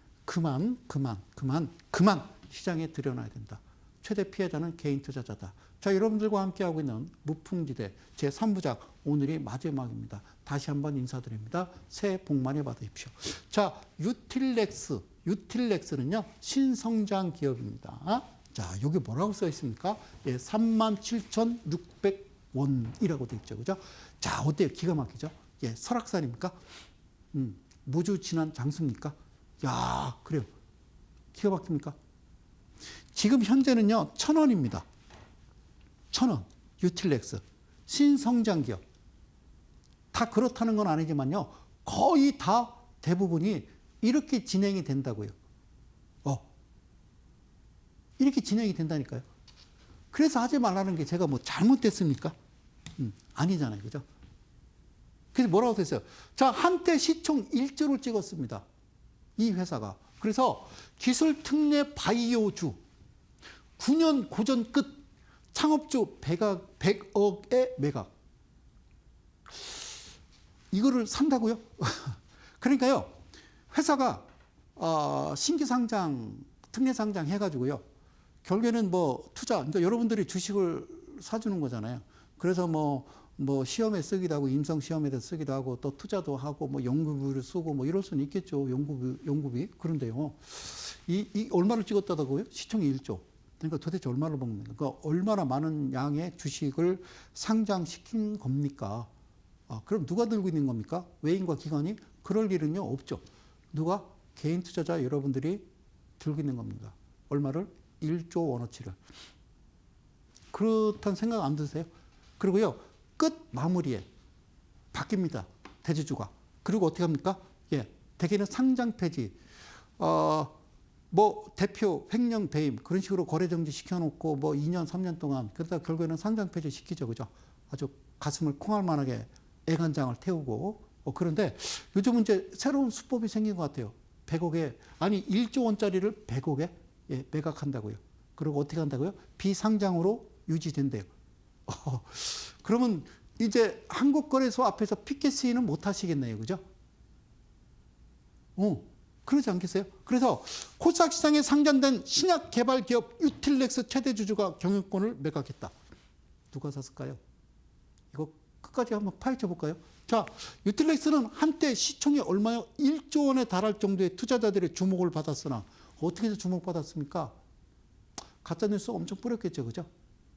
시장에 들여놔야 된다. 최대 피해자는 개인 투자자다. 자, 여러분들과 함께하고 있는 무풍지대 제3부작 오늘이 마지막입니다. 다시 한번 인사드립니다. 새해 복 많이 받으십시오. 자, 유틸렉스는요, 신성장 기업입니다. 자, 여기 뭐라고 써 있습니까? 예, 37,600원이라고 되어 있죠. 그죠? 자, 어때요? 기가 막히죠? 예, 설악산입니까? 무주 진한 장수입니까? 야, 그래요. 기가 막힙니까? 지금 현재는요, 1,000원입니다. 1,000원. 유틸렉스. 신성장 기업. 다 그렇다는 건 아니지만요, 거의 다 대부분이 이렇게 진행이 된다고요. 이렇게 진행이 된다니까요. 그래서 하지 말라는 게 제가 뭐 잘못됐습니까? 아니잖아요. 그죠? 그래서 뭐라고 됐어요? 자, 한때 시총 1조를 찍었습니다. 이 회사가. 그래서 기술 특례 바이오주 9년 고전 끝 창업주 100억의 매각. 이거를 산다고요? 그러니까요. 회사가 신규 상장, 특례 상장 해가지고요. 결국에는 뭐 투자, 그러니까 여러분들이 주식을 사주는 거잖아요. 그래서 뭐 시험에 쓰기도 하고, 임상 시험에 쓰기도 하고, 또 투자도 하고, 뭐 연구비를 쓰고, 뭐 이럴 수는 있겠죠. 연구비. 그런데요. 이 얼마를 찍었다고요? 시총이 1조. 그러니까 도대체 얼마를 먹는 겁니까? 그러니까 얼마나 많은 양의 주식을 상장시킨 겁니까? 그럼 누가 들고 있는 겁니까? 외인과 기관이? 그럴 일은요, 없죠. 누가? 개인 투자자 여러분들이 들고 있는 겁니다. 얼마를? 1조 원어치를. 그렇다는 생각 안 드세요? 그리고요, 끝 마무리에 바뀝니다. 대주주가. 그리고 어떻게 합니까? 예, 대개는 상장 폐지. 뭐 대표 횡령 배임 그런 식으로 거래 정지 시켜놓고 뭐 2년 3년 동안 그러다 결국에는 상장 폐지 시키죠, 그죠? 아주 가슴을 콩할 만하게 애간장을 태우고. 그런데 요즘은 이제 새로운 수법이 생긴 것 같아요. 100억에 아니 1조 원짜리를 100억에 예, 매각한다고요. 그리고 어떻게 한다고요? 비상장으로 유지된대요. 그러면 이제 한국거래소 앞에서 피켓 시위는 못 하시겠네요, 그죠? 그러지 않겠어요? 그래서 코스닥 시장에 상장된 신약 개발 기업 유틸렉스 최대 주주가 경영권을 매각했다. 누가 샀을까요? 이거 끝까지 한번 파헤쳐 볼까요? 자, 유틸렉스는 한때 시총이 얼마요? 1조 원에 달할 정도의 투자자들의 주목을 받았으나 어떻게 해서 주목받았습니까? 가짜뉴스 엄청 뿌렸겠죠, 그죠?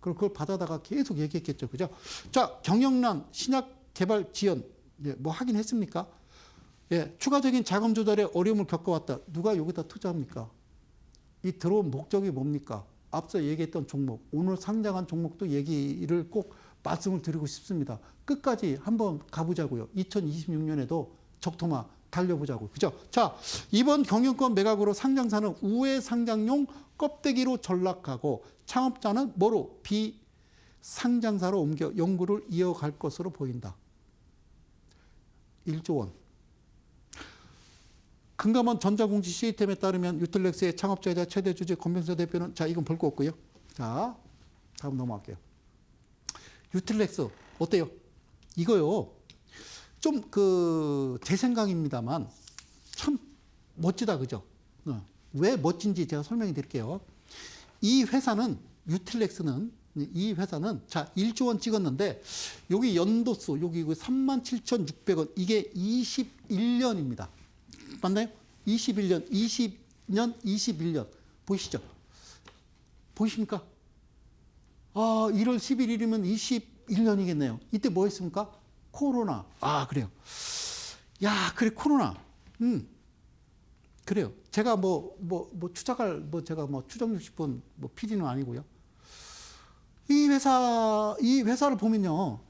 그걸 받아다가 계속 얘기했겠죠, 그죠? 자, 경영난, 신약 개발 지연, 뭐 하긴 했습니까? 예, 추가적인 자금 조달에 어려움을 겪어왔다. 누가 여기다 투자합니까? 이 들어온 목적이 뭡니까? 앞서 얘기했던 종목, 오늘 상장한 종목도 얘기를 꼭 말씀을 드리고 싶습니다. 끝까지 한번 가보자고요. 2026년에도 적토마 달려보자고요. 그죠? 자, 이번 경영권 매각으로 상장사는 우회 상장용 껍데기로 전락하고 창업자는 뭐로? 비상장사로 옮겨 연구를 이어갈 것으로 보인다. 1조 원. 금감원 전자공시 시스템에 따르면 유틸렉스의 창업자이자 최대 주주 권병서 대표는 자, 이건 볼 거 없고요. 자, 다음 넘어갈게요. 유틸렉스 어때요? 이거요. 좀 제 생각입니다만 참 멋지다, 그죠? 왜 멋진지 제가 설명해 드릴게요. 이 회사는 유틸렉스는 이 회사는 자 1조 원 찍었는데 여기 연도수 여기 37,600원 이게 21년입니다. 맞나요? 21년, 20년, 21년 보이시죠? 보이십니까? 1월 11일이면 21년이겠네요. 이때 뭐 했습니까? 코로나. 그래요. 야, 그래, 코로나. 그래요. 제가 제가 추정 60분 PD는 아니고요. 이 회사를 보면요.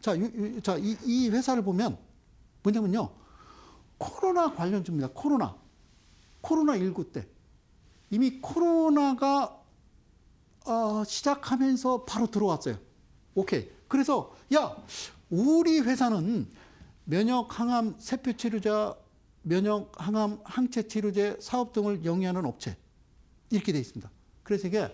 이 회사를 보면 뭐냐면요. 코로나 관련주입니다. 코로나19 때. 이미 코로나가 시작하면서 바로 들어왔어요. 오케이. 그래서 우리 회사는 면역 항암 세포 치료제, 면역 항암 항체 치료제 사업 등을 영위하는 업체 이렇게 돼 있습니다. 그래서 이게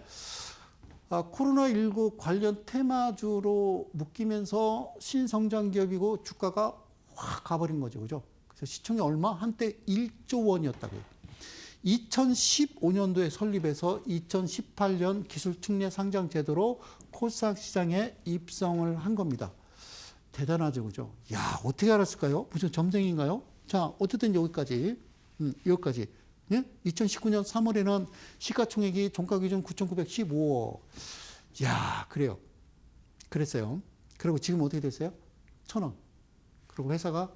코로나19 관련 테마주로 묶이면서 신성장 기업이고 주가가 확 가버린 거죠, 그죠? 그래서 시총이 얼마? 한때 1조 원이었다고요. 2015년도에 설립해서 2018년 기술 특례 상장 제도로 코스닥 시장에 입성을 한 겁니다. 대단하죠, 그죠? 야, 어떻게 알았을까요? 무슨 점쟁인가요? 자, 어쨌든 여기까지. 예? 2019년 3월에는 시가총액이 종가 기준 9,915억. 야, 그래요. 그랬어요. 그리고 지금 어떻게 됐어요? 1,000원. 그리고 회사가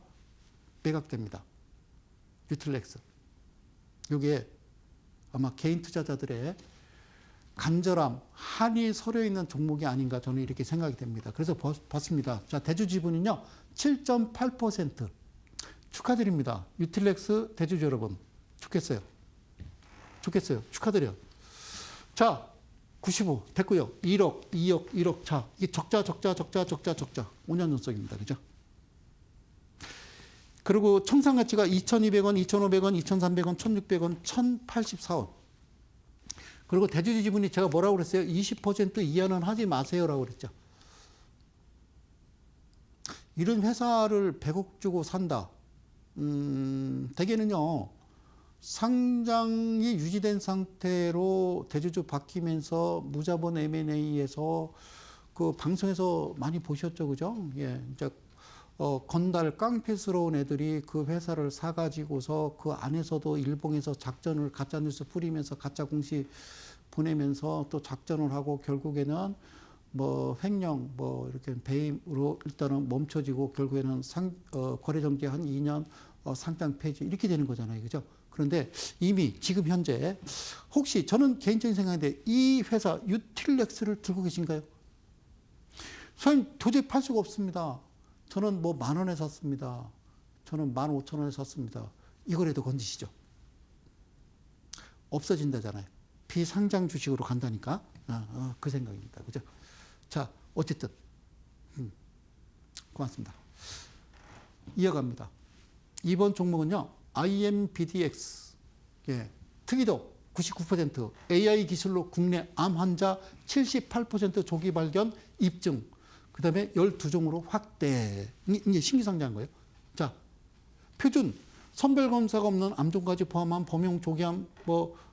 매각됩니다. 유틸렉스. 여기에 아마 개인 투자자들의 간절함, 한이 서려 있는 종목이 아닌가 저는 이렇게 생각이 됩니다. 그래서 봤습니다. 자, 대주 지분은요, 7.8%. 축하드립니다. 유틸렉스 대주주 여러분. 좋겠어요. 축하드려요. 자, 95 됐고요. 1억, 2억, 1억. 자, 이게 적자. 5년 연속입니다. 그죠? 그리고 청산가치가 2,200원, 2,500원, 2,300원, 1,600원, 1,084원. 그리고 대주주 지분이 제가 뭐라고 그랬어요? 20% 이하는 하지 마세요라고 그랬죠. 이런 회사를 100억 주고 산다. 대개는요, 상장이 유지된 상태로 대주주 바뀌면서 무자본 M&A에서 그 방송에서 많이 보셨죠, 그죠? 예, 이제 건달 깡패스러운 애들이 그 회사를 사가지고서 그 안에서도 일본에서 작전을 가짜뉴스 뿌리면서 가짜 공시 보내면서 또 작전을 하고 결국에는 뭐 횡령 뭐 이렇게 배임으로 일단은 멈춰지고 결국에는 거래 정지 한 2년 상장 폐지 이렇게 되는 거잖아요, 그죠? 그런데 이미 지금 현재 혹시 저는 개인적인 생각인데 이 회사 유틸렉스를 들고 계신가요? 선생님 도저히 팔 수가 없습니다. 저는 뭐 10,000원에 샀습니다. 저는 15,000원에 샀습니다. 이거라도 건지시죠. 없어진다잖아요. 비상장 주식으로 간다니까. 그 생각입니다. 그죠? 자, 어쨌든 고맙습니다. 이어갑니다. 이번 종목은요. IMBDX. 예, 특이도 99%, AI 기술로 국내 암 환자 78% 조기 발견 입증. 그 다음에 12종으로 확대. 이게 신규 상장한 거예요. 자, 표준 선별 검사가 없는 암종까지 포함한 범용 조기암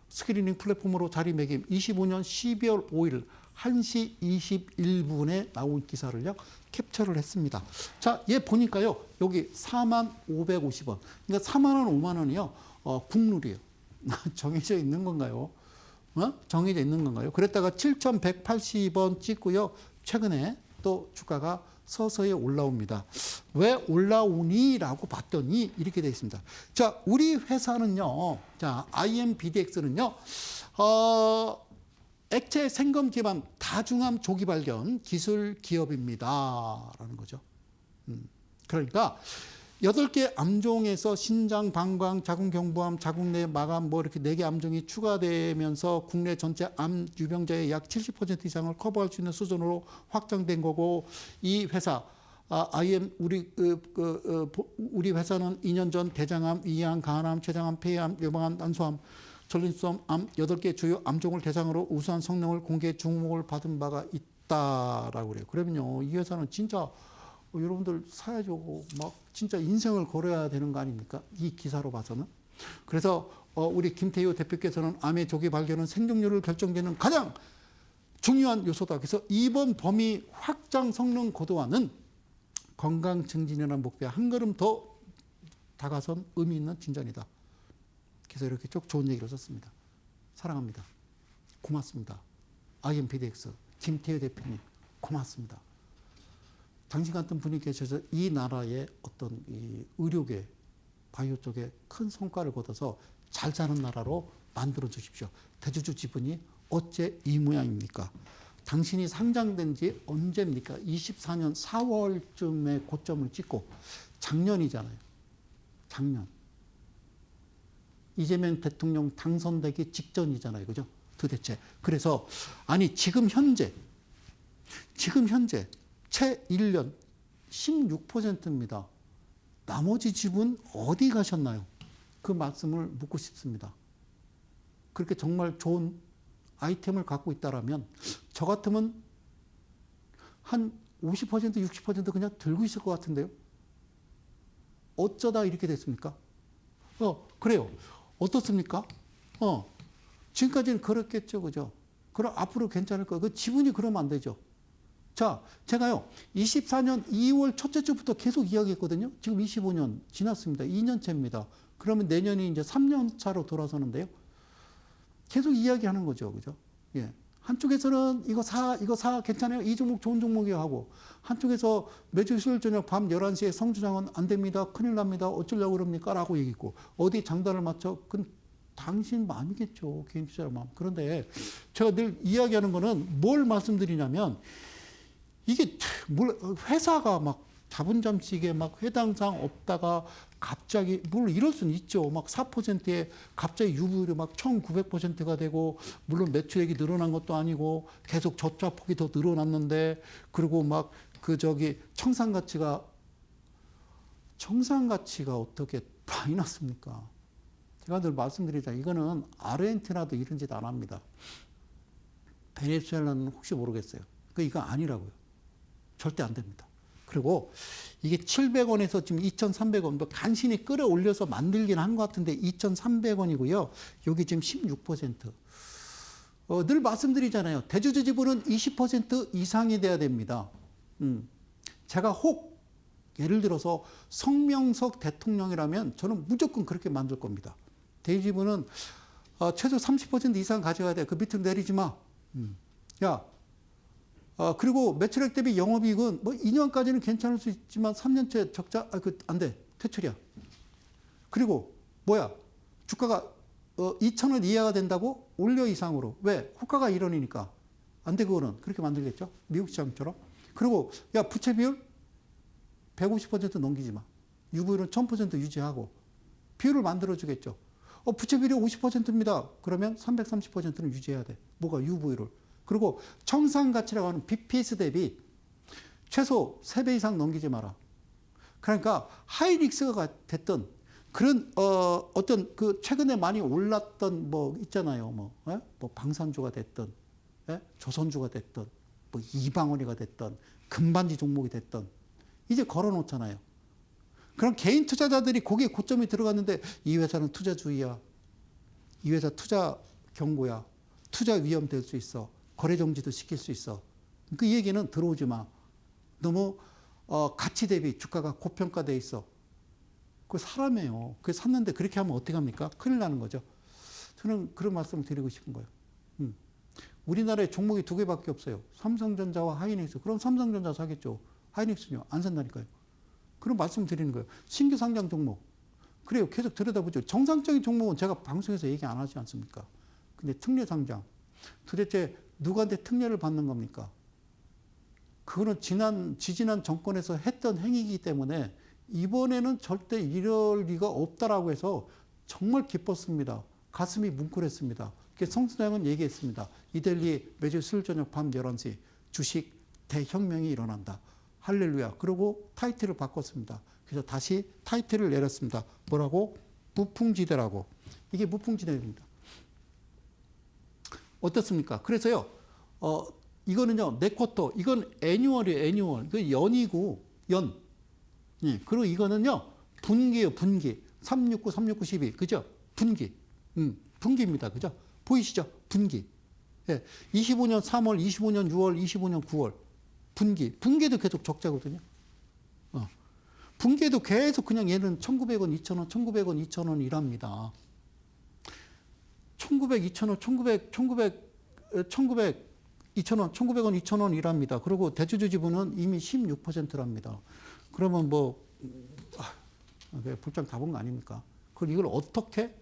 스크리닝 플랫폼으로 자리매김 25년 12월 5일 1시 21분에 나온 기사를요, 캡처를 했습니다. 자, 얘 보니까요, 여기 45,550원. 그러니까 4만 원, 5만 원이요, 국룰이에요. 정해져 있는 건가요? 정해져 있는 건가요? 그랬다가 7,180원 찍고요, 최근에 또 주가가 서서히 올라옵니다. 왜 올라오니? 라고 봤더니 이렇게 되어 있습니다. 자, 우리 회사는요, 자, IMBDX는요, 액체 생검 기반 다중암 조기 발견 기술 기업입니다. 라는 거죠. 그러니까 8개 암종에서 신장, 방광, 자궁 경부암, 자궁 내 마감 뭐 이렇게 4개 암종이 추가되면서 국내 전체 암 유병자의 약 70% 이상을 커버할 수 있는 수준으로 확장된 거고, 이 회사 우리 회사는 2년 전 대장암, 위암, 간암, 췌장암, 폐암, 유방암, 난소암, 전립선 암 8개 주요 암종을 대상으로 우수한 성능을 공개 주목을 받은 바가 있다라고 그래요. 그러면요, 이 회사는 진짜 여러분들 사야죠. 막 진짜 인생을 걸어야 되는 거 아닙니까? 이 기사로 봐서는. 그래서 우리 김태효 대표께서는 암의 조기 발견은 생존율을 결정짓는 가장 중요한 요소다. 그래서 이번 범위 확장 성능 고도화는 건강 증진이라는 목표에 한 걸음 더 다가선 의미 있는 진전이다. 그래서 이렇게 쭉 좋은 얘기를 썼습니다. 사랑합니다. 고맙습니다. IMBDX 김태효 대표님 고맙습니다. 당신 같은 분이 계셔서 이 나라의 어떤 이 의료계, 바이오 쪽에 큰 성과를 거둬서 잘 사는 나라로 만들어 주십시오. 대주주 지분이 어째 이 모양입니까? 당신이 상장된 지 언제입니까? 24년 4월쯤에 고점을 찍고 작년이잖아요. 작년. 이재명 대통령 당선되기 직전이잖아요. 그죠? 도대체. 그래서 아니 지금 현재 채 1년 16%입니다. 나머지 집은 어디 가셨나요? 그 말씀을 묻고 싶습니다. 그렇게 정말 좋은 아이템을 갖고 있다라면 저 같으면 한 50%, 60% 그냥 들고 있을 것 같은데요. 어쩌다 이렇게 됐습니까? 그래요. 어떻습니까? 지금까지는 그렇겠죠. 그죠? 그럼 앞으로 괜찮을 거예요. 그 지분이 그러면 안 되죠. 자, 제가요, 24년 2월 첫째 주부터 계속 이야기했거든요. 지금 25년 지났습니다. 2년째입니다. 그러면 내년이 이제 3년 차로 돌아서는데요. 계속 이야기하는 거죠. 그죠? 예. 한쪽에서는 이거 사, 괜찮아요. 이 종목 좋은 종목이에요. 하고. 한쪽에서 매주 수요일 저녁 밤 11시에 성주장은 안 됩니다. 큰일 납니다. 어쩌려고 그럽니까? 라고 얘기했고. 어디 장단을 맞춰? 그건 당신 마음이겠죠. 개인 투자자 마음. 그런데 제가 늘 이야기하는 거는 뭘 말씀드리냐면 이게 회사가 막 자본 잠식에 막 회당상 없다가 갑자기 물론 이럴 수는 있죠. 막 4%에 갑자기 유보율이 막 1900%가 되고 물론 매출액이 늘어난 것도 아니고 계속 저자폭이 더 늘어났는데 그리고 막 청산 가치가 어떻게 마이너스입니까? 제가 늘 말씀드리자 이거는 아르헨티나도 이런 짓 안 합니다. 베네수엘라는 혹시 모르겠어요. 이거 아니라고요. 절대 안 됩니다. 그리고 이게 700원에서 지금 2,300원, 뭐 간신히 끌어올려서 만들긴 한 것 같은데 2,300원이고요. 여기 지금 16%. 늘 말씀드리잖아요. 대주주 지분은 20% 이상이 돼야 됩니다. 제가 혹 예를 들어서 성명석 대통령이라면 저는 무조건 그렇게 만들 겁니다. 대주주 지분은 최소 30% 이상 가져가야 돼. 그 밑으로 내리지 마. 야, 그리고 매출액 대비 영업이익은 뭐 2년까지는 괜찮을 수 있지만 3년째 적자, 안 돼. 퇴출이야. 그리고 뭐야? 주가가 2,000원 이하가 된다고? 올려 이상으로. 왜? 호가가 1원이니까. 안 돼, 그거는. 그렇게 만들겠죠? 미국 시장처럼. 그리고, 야, 부채 비율 150% 넘기지 마. 유보율은 1000% 유지하고. 비율을 만들어주겠죠. 부채 비율이 50%입니다. 그러면 330%는 유지해야 돼. 뭐가? 유보율을. 그리고 청산가치라고 하는 BPS 대비 최소 3배 이상 넘기지 마라. 그러니까 하이릭스가 됐던 그런 어떤 그 최근에 많이 올랐던 뭐 있잖아요. 뭐 방산주가 됐던 조선주가 됐던 뭐 이방원이가 됐던 금반지 종목이 됐던 이제 걸어놓잖아요. 그럼 개인 투자자들이 거기에 고점이 들어갔는데 이 회사는 투자주의야. 이 회사 투자 경고야. 투자 위험 될 수 있어. 거래 정지도 시킬 수 있어. 그 얘기는 들어오지 마. 너무 가치 대비 주가가 고평가돼 있어. 그 사람이에요. 그 샀는데 그렇게 하면 어떻게 합니까? 큰일 나는 거죠. 저는 그런 말씀을 드리고 싶은 거예요. 우리나라에 종목이 2개밖에 없어요. 삼성전자와 하이닉스. 그럼 삼성전자 사겠죠. 하이닉스는요? 안 산다니까요. 그런 말씀 드리는 거예요. 신규 상장 종목. 그래요. 계속 들여다보죠. 정상적인 종목은 제가 방송에서 얘기 안 하지 않습니까? 근데 특례 상장. 도대체 누구한테 특례를 받는 겁니까? 그거는 지지난 정권에서 했던 행위이기 때문에 이번에는 절대 이럴 리가 없다라고 해서 정말 기뻤습니다. 가슴이 뭉클했습니다. 성 소장은 얘기했습니다. 이델리 매주 수요일 저녁 밤 11시 주식 대혁명이 일어난다. 할렐루야. 그리고 타이틀을 바꿨습니다. 그래서 다시 타이틀을 내렸습니다. 뭐라고? 무풍지대라고. 이게 무풍지대입니다. 어떻습니까? 그래서요, 이거는요, 네 쿼터, 이건 애뉴얼이에요, 애뉴얼. 그 연이고, 연. 예, 그리고 이거는요, 분기예요, 분기. 369, 369, 12. 그죠? 분기. 분기입니다. 그죠? 보이시죠? 분기. 예, 25년 3월, 25년 6월, 25년 9월. 분기. 분기도 계속 적자거든요. 분기에도 계속 그냥 얘는 1,900원, 2,000원, 1,900원, 2,000원 이랍니다. 1,900, 2,000원, 1,900, 2,000원, 1,900원, 2,000원 이랍니다. 그리고 대주주 지분은 이미 16%랍니다. 그러면 뭐, 볼장 다 본 거 아닙니까? 그럼 이걸 어떻게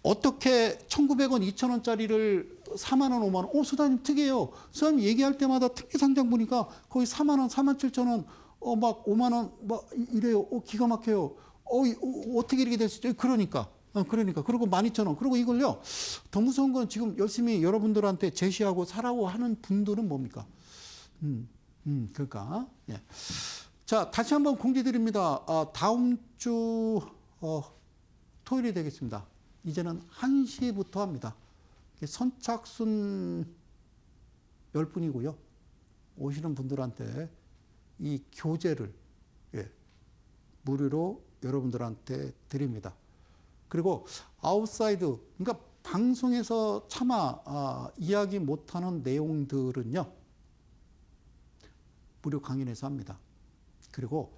1,900원, 2,000원짜리를 4만원, 5만원, 소장님 특이해요. 소장님 얘기할 때마다 특이 상장 보니까 거의 4만원, 47,000원, 막 5만원, 막 이래요. 기가 막혀요. 어떻게 이렇게 될 수 있죠? 그러니까. 그리고 12,000원. 그리고 이걸요, 더 무서운 건 지금 열심히 여러분들한테 제시하고 사라고 하는 분들은 뭡니까? 그러니까. 예. 자, 다시 한번 공지드립니다. 다음 주, 토요일이 되겠습니다. 이제는 1시부터 합니다. 선착순 10분이고요. 오시는 분들한테 이 교재를, 무료로 여러분들한테 드립니다. 그리고 아웃사이드, 그러니까 방송에서 차마 이야기 못하는 내용들은요, 무료 강연에서 합니다. 그리고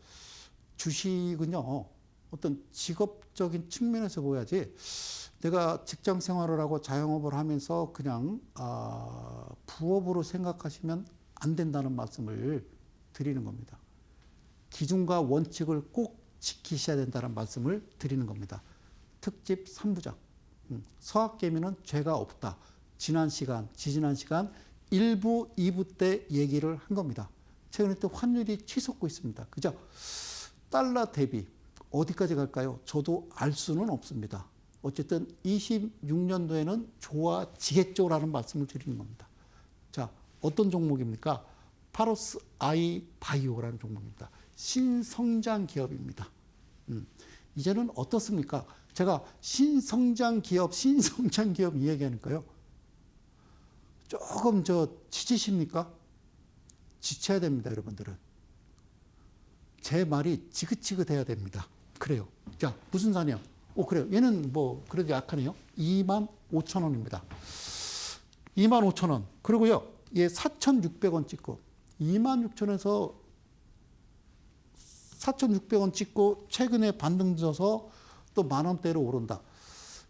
주식은요, 어떤 직업적인 측면에서 보야지 내가 직장 생활을 하고 자영업을 하면서 그냥 부업으로 생각하시면 안 된다는 말씀을 드리는 겁니다. 기준과 원칙을 꼭 지키셔야 된다는 말씀을 드리는 겁니다. 특집 3부작. 서학개미는 죄가 없다. 지지난 시간 1부, 2부 때 얘기를 한 겁니다. 최근에 또 환율이 치솟고 있습니다. 그죠? 달러 대비 어디까지 갈까요? 저도 알 수는 없습니다. 어쨌든 26년도에는 좋아지겠죠라는 말씀을 드리는 겁니다. 자, 어떤 종목입니까? 파로스 아이 바이오라는 종목입니다. 신성장 기업입니다. 이제는 어떻습니까? 제가 신성장 기업 이야기하니까요. 조금 지치십니까? 지쳐야 됩니다, 여러분들은. 제 말이 지긋지긋해야 됩니다. 그래요. 자, 무슨 산이요? 그래요. 얘는 그래도 약하네요. 25,000원입니다. 25,000원. 그리고요, 얘 4,600원 찍고, 26,000원에서 4,600원 찍고, 최근에 반등 져서 또 만원대로 오른다.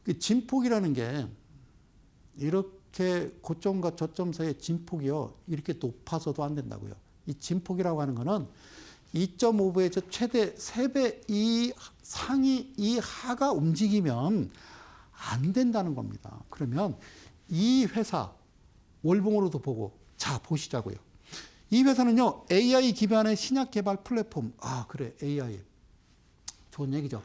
그 진폭이라는 게, 이렇게 고점과 저점 사이의 진폭이요, 이렇게 높아서도 안 된다고요. 이 진폭이라고 하는 거는 2.5배에서 최대 3배 상위 이하가 움직이면 안 된다는 겁니다. 그러면 이 회사 월봉으로도 보고, 자 보시자고요. 이 회사는요, AI 기반의 신약 개발 플랫폼. 그래, AI 좋은 얘기죠.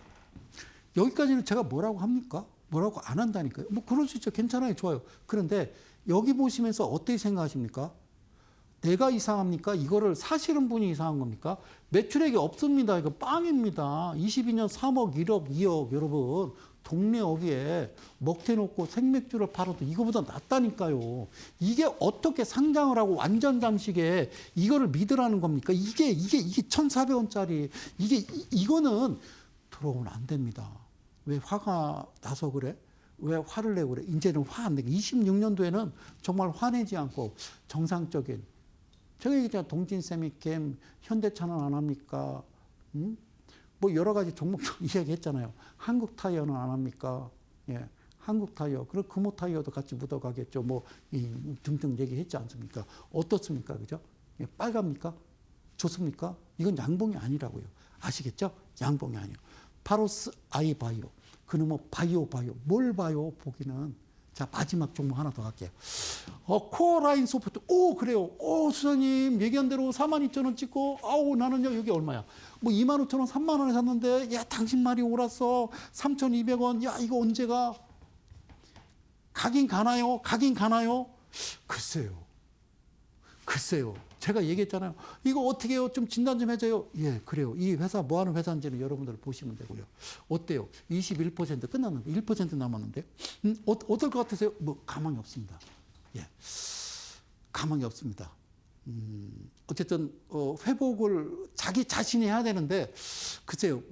여기까지는 제가 뭐라고 합니까? 뭐라고 안 한다니까요. 그럴 수 있죠. 괜찮아요. 좋아요. 그런데 여기 보시면서 어떻게 생각하십니까? 내가 이상합니까? 이거를 사시는 분이 이상한 겁니까? 매출액이 없습니다. 이거 빵입니다. 22년 3억, 1억, 2억, 여러분. 동네 어귀에 먹태놓고 생맥주를 팔아도 이거보다 낫다니까요. 이게 어떻게 상장을 하고 완전 잠식에 이거를 믿으라는 겁니까? 이게 1,400원짜리. 이거는 들어오면 안 됩니다. 왜 화가 나서 그래? 왜 화를 내고 그래? 이제는 화 안 내고 26년도에는 정말 화내지 않고 정상적인, 제가 얘기했잖아요. 동진세미캠, 현대차는 안 합니까? 여러 가지 종목 이야기했잖아요. 한국타이어는 안 합니까? 예, 한국타이어. 그리고 금호타이어도 같이 묻어가겠죠. 등등 얘기했지 않습니까? 어떻습니까? 그죠? 예, 빨갑니까? 좋습니까? 이건 양봉이 아니라고요. 아시겠죠? 양봉이 아니에요. 파로스 아이바이오. 그놈의 바이오. 뭘 봐요, 보기는. 자, 마지막 종목 하나 더 할게요. 코어라인 소프트. 그래요. 수장님, 얘기한 대로 42,000원 찍고, 나는요, 여기 얼마야? 25,000원, 3만원에 샀는데, 야, 당신 말이 옳았어. 3,200원. 야, 이거 언제가? 가긴 가나요? 글쎄요. 제가 얘기했잖아요. 이거 어떻게 해요? 좀 진단 좀 해줘요. 예, 그래요. 이 회사 뭐 하는 회사인지는 여러분들 보시면 되고요. 어때요? 21% 끝났는데, 1% 남았는데, 어떨 것 같으세요? 가망이 없습니다. 예. 가망이 없습니다. 어쨌든, 회복을 자기 자신이 해야 되는데, 글쎄요,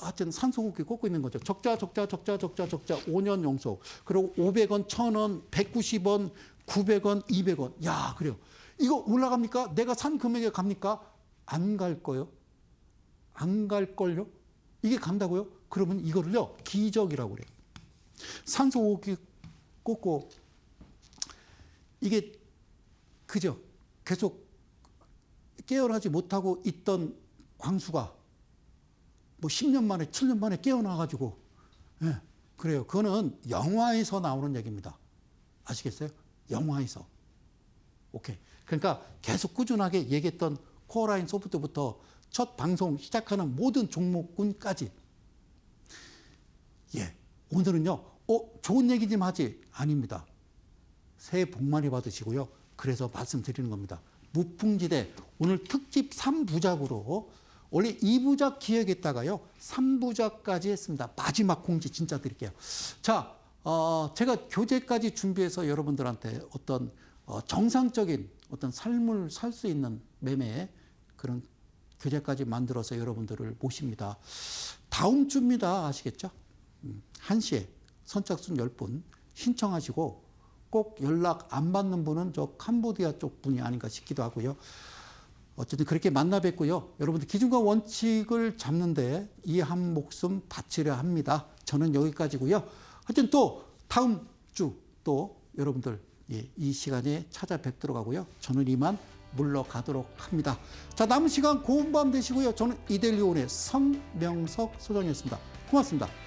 하여튼 산소국기 꽂고 있는 거죠. 적자, 5년 용속. 그리고 500원, 1,000원, 190원, 900원, 200원. 야, 그래요. 이거 올라갑니까? 내가 산 금액에 갑니까? 안 갈 거요. 안 갈걸요? 이게 간다고요? 그러면 이거를요, 기적이라고 그래요. 산소호흡기 꽂고, 이게, 그죠? 계속 깨어나지 못하고 있던 광수가 10년 만에, 7년 만에 깨어나가지고, 예, 그래요. 그거는 영화에서 나오는 얘기입니다. 아시겠어요? 영화에서. 오케이. 그러니까 계속 꾸준하게 얘기했던 코어라인 소프트부터 첫 방송 시작하는 모든 종목군까지. 예. 오늘은요, 좋은 얘기 좀 하지? 아닙니다. 새해 복 많이 받으시고요. 그래서 말씀드리는 겁니다. 무풍지대, 오늘 특집 3부작으로, 원래 2부작 기획했다가요, 3부작까지 했습니다. 마지막 공지 진짜 드릴게요. 자, 제가 교재까지 준비해서 여러분들한테 어떤 정상적인 어떤 삶을 살 수 있는 매매의 그런 교재까지 만들어서 여러분들을 모십니다. 다음 주입니다. 아시겠죠? 1시에 선착순 10분 신청하시고 꼭 연락 안 받는 분은 저 캄보디아 쪽 분이 아닌가 싶기도 하고요. 어쨌든 그렇게 만나 뵙고요. 여러분들 기준과 원칙을 잡는데 이 한 목숨 바치려 합니다. 저는 여기까지고요. 하여튼 또 다음 주 또 여러분들 이 시간에 찾아뵙도록 하고요. 저는 이만 물러가도록 합니다. 자, 남은 시간 고운 밤 되시고요. 저는 이데일리온의 성명석 소장이었습니다. 고맙습니다.